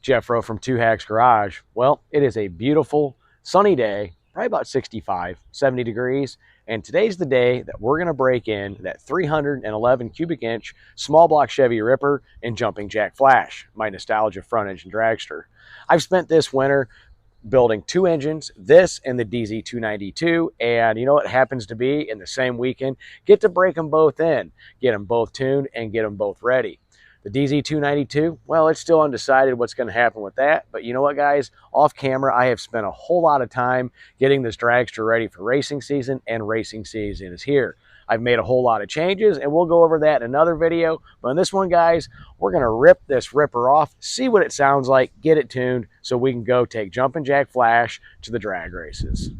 Jeffro from Two Hacks Garage. Well, it is a beautiful sunny day, probably about 65, 70 degrees. And today's the day that we're going to break in that 311 cubic inch small block Chevy Ripper and jumping jack flash, my nostalgia front engine dragster. I've spent this winter building two engines, this and the DZ292, and you know what happens to be in the same weekend? Get to break them both in, get them both tuned, and get them both ready. The DZ292, well, it's still undecided what's going to happen with that. But you know what, guys? Off camera, I have spent a whole lot of time getting this dragster ready for racing season, and racing season is here. I've made a whole lot of changes, and we'll go over that in another video. But in this one, guys, we're going to rip this Ripper off, see what it sounds like, get it tuned, so we can go take Jumpin' Jack Flash to the drag races.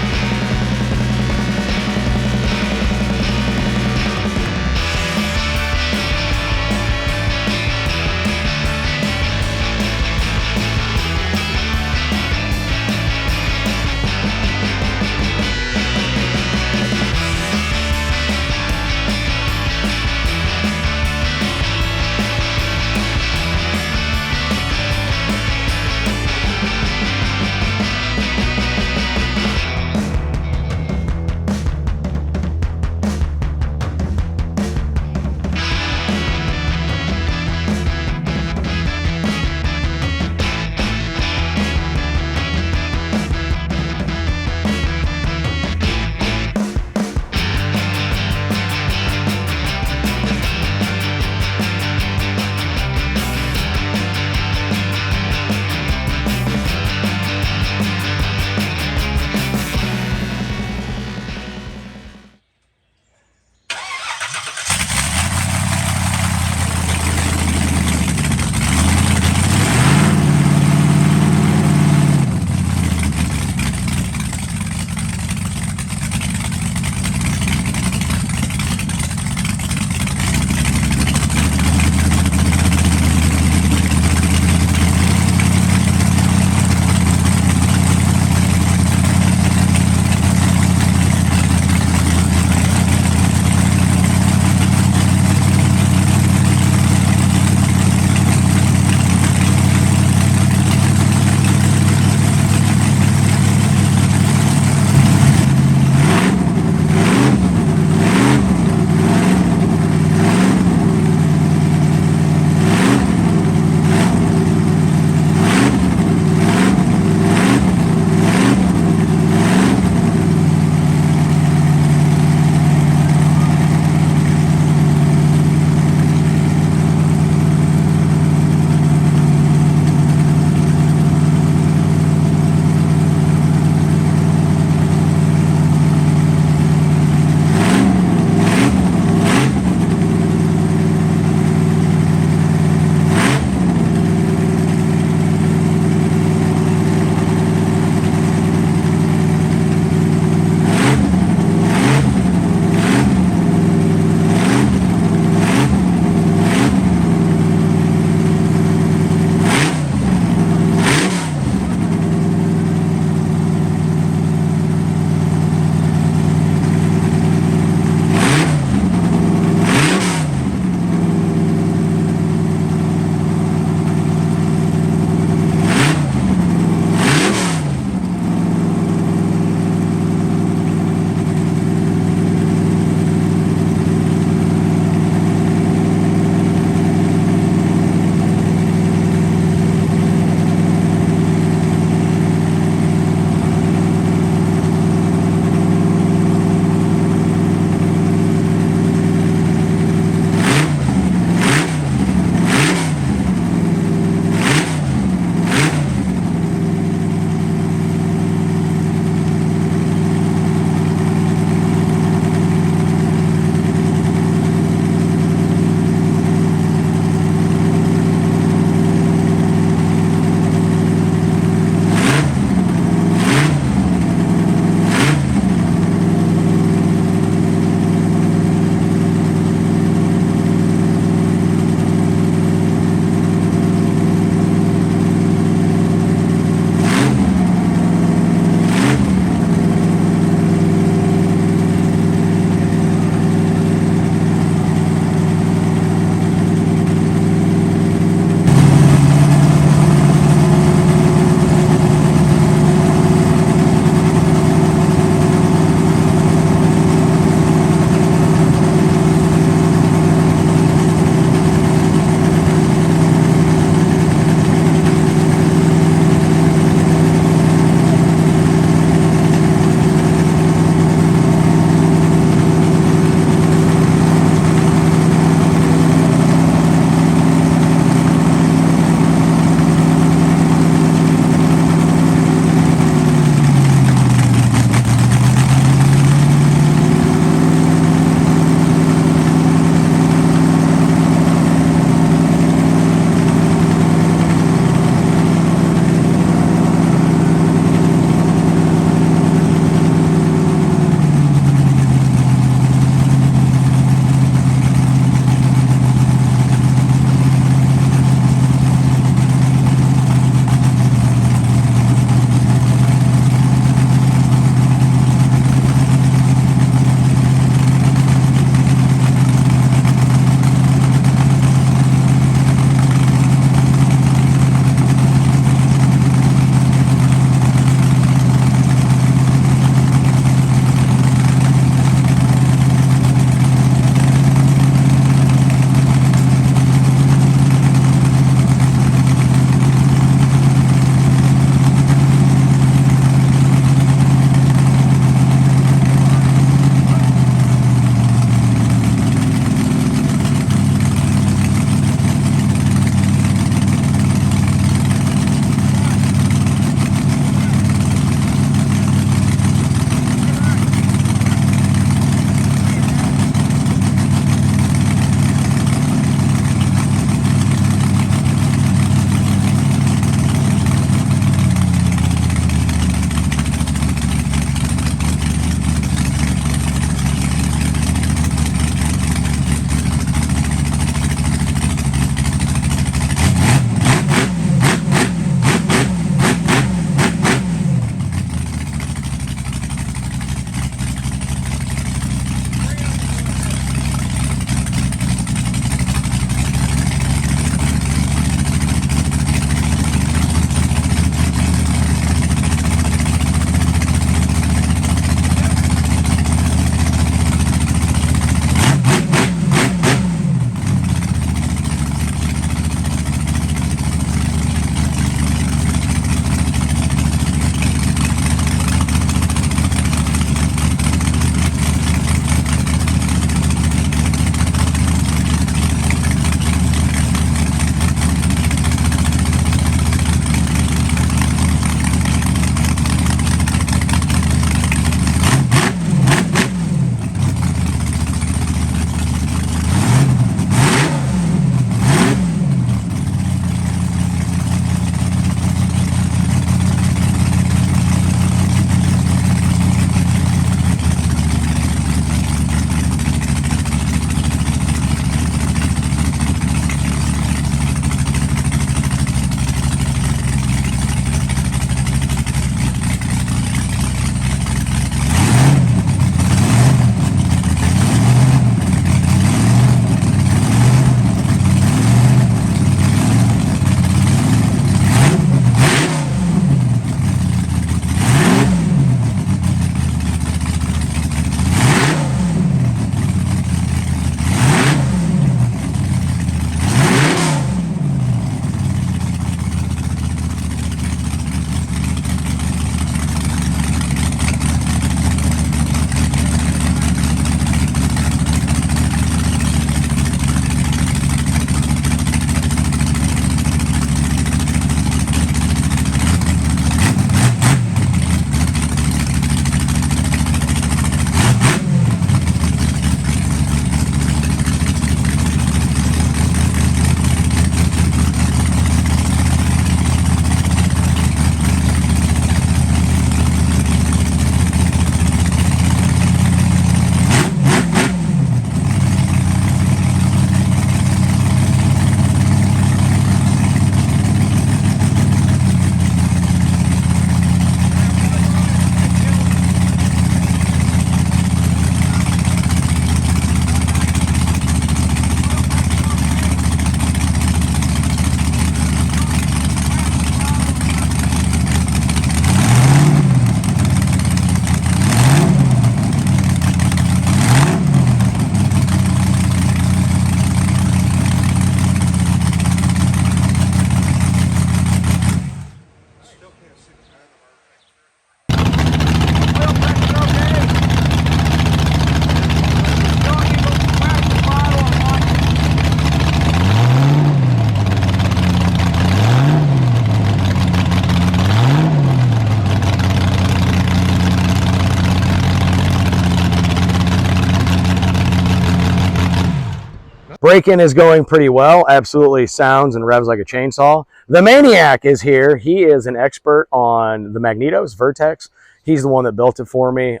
Break-in is going pretty well. Absolutely sounds and revs like a chainsaw. The Maniac is here. He is an expert on the magnetos, Vertex. He's the one that built it for me.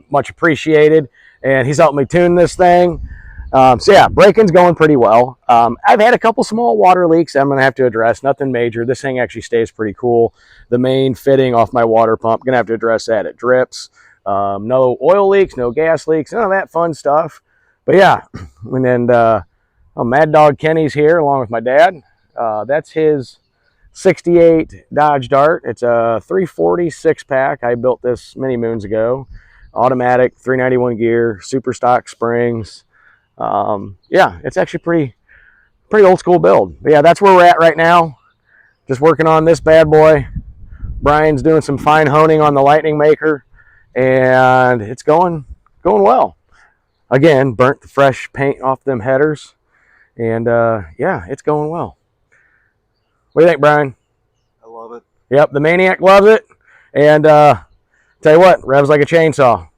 Much appreciated. And he's helped me tune this thing. So yeah, break-in's going pretty well. I've had a couple small water leaks I'm going to have to address. Nothing major. This thing actually stays pretty cool. The main fitting off my water pump, going to have to address that. It drips. No oil leaks, no gas leaks, none of that fun stuff. But yeah, and then Mad Dog Kenny's here along with my dad. That's his 68 Dodge Dart. It's a 340 6-pack. I built this many moons ago. Automatic, 391 gear, super stock springs. Yeah, it's actually pretty old school build. But yeah, that's where we're at right now. Just working on this bad boy. Brian's doing some fine honing on the Lightning Maker, and it's going well. Again, burnt the fresh paint off them headers. And yeah, it's going well. What do you think, Brian? I love it. Yep, the Maniac loves it. And tell you what, revs like a chainsaw.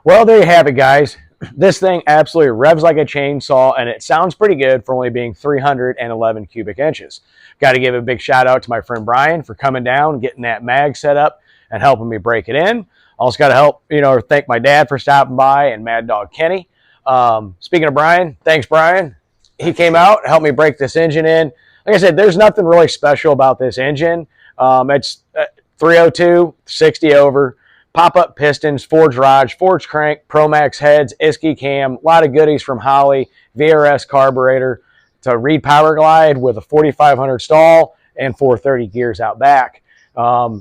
Well, there you have it, guys. This thing absolutely revs like a chainsaw, and it sounds pretty good for only being 311 cubic inches. Got to give a big shout out to my friend Brian for coming down, getting that mag set up, and helping me break it in. Also got to help, thank my dad for stopping by, and Mad Dog Kenny. Speaking of Brian, thanks, Brian. He came out, helped me break this engine in. Like I said, there's nothing really special about this engine. It's 302, 60 over, pop-up pistons, forged rods, forged crank, ProMaxx heads, Isky cam, a lot of goodies from Holley, VRS carburetor. It's a Reed Power Glide with a 4500 stall and 430 gears out back. A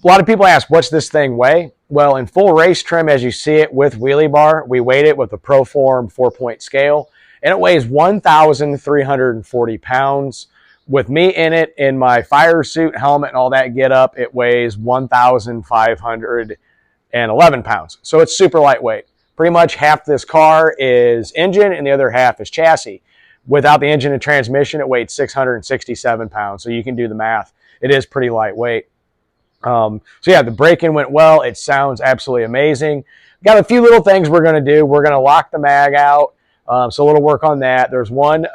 lot of people ask, what's this thing weigh? Well, in full race trim, as you see it with wheelie bar, we weighed it with a Proform 4-point scale, and it weighs 1,340 pounds. With me in it, in my fire suit, helmet, and all that get up, it weighs 1,511 pounds. So it's super lightweight. Pretty much half this car is engine and the other half is chassis. Without the engine and transmission, it weighed 667 pounds. So you can do the math. It is pretty lightweight. So yeah, the break-in went well. It sounds absolutely amazing. Got a few little things we're going to do. We're going to lock the mag out. So a little work on that. There's one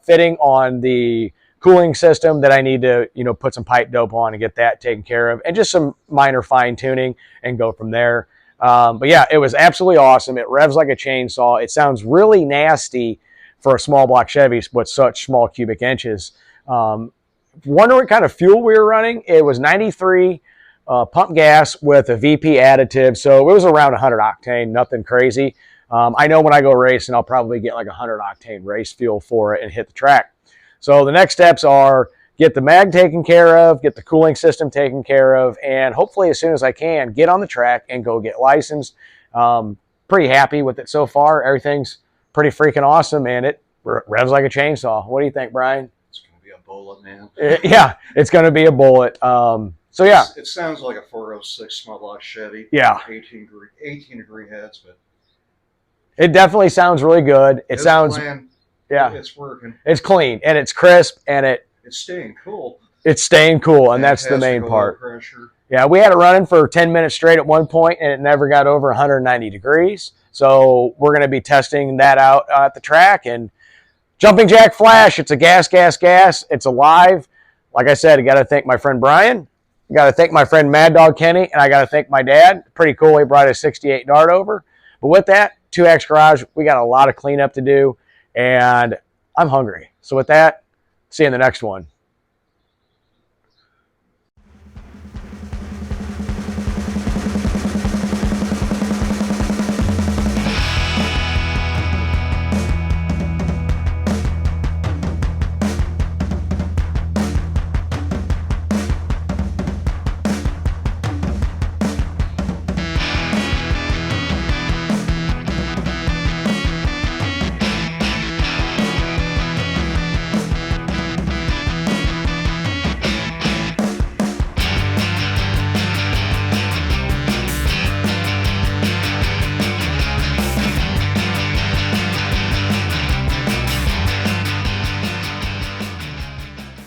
fitting on the cooling system that I need to, put some pipe dope on and get that taken care of, and just some minor fine tuning and go from there. But yeah, it was absolutely awesome. It revs like a chainsaw. It sounds really nasty for a small block Chevy with such small cubic inches. Wonder what kind of fuel we were running. It was 93 pump gas with a VP additive, so it was around 100 octane, nothing crazy. I know when I go racing, I'll probably get like 100 octane race fuel for it and hit the track. So the next steps are get the mag taken care of, get the cooling system taken care of, and hopefully as soon as I can, get on the track and go get licensed. Pretty happy with it so far. Everything's pretty freaking awesome, and it revs like a chainsaw. What do you think, Brian? It's going to be a bullet, man. Yeah, it's going to be a bullet. So yeah. It sounds like a 406 small block Chevy. Yeah. 18 degree heads, but it definitely sounds really good. It sounds... Yeah, it's working. It's clean and it's crisp and it's staying cool. It's staying cool, and that's the main part. Pressure. Yeah, we had it running for 10 minutes straight at one point, and it never got over 190 degrees. So we're going to be testing that out at the track. And jumping jack flash, it's a gas. It's alive. Like I said, I got to thank my friend Brian. I got to thank my friend Mad Dog Kenny, and I got to thank my dad. Pretty cool. He brought his 68 Dart over. But with that, 2X Garage, we got a lot of cleanup to do. And I'm hungry. So with that, see you in the next one.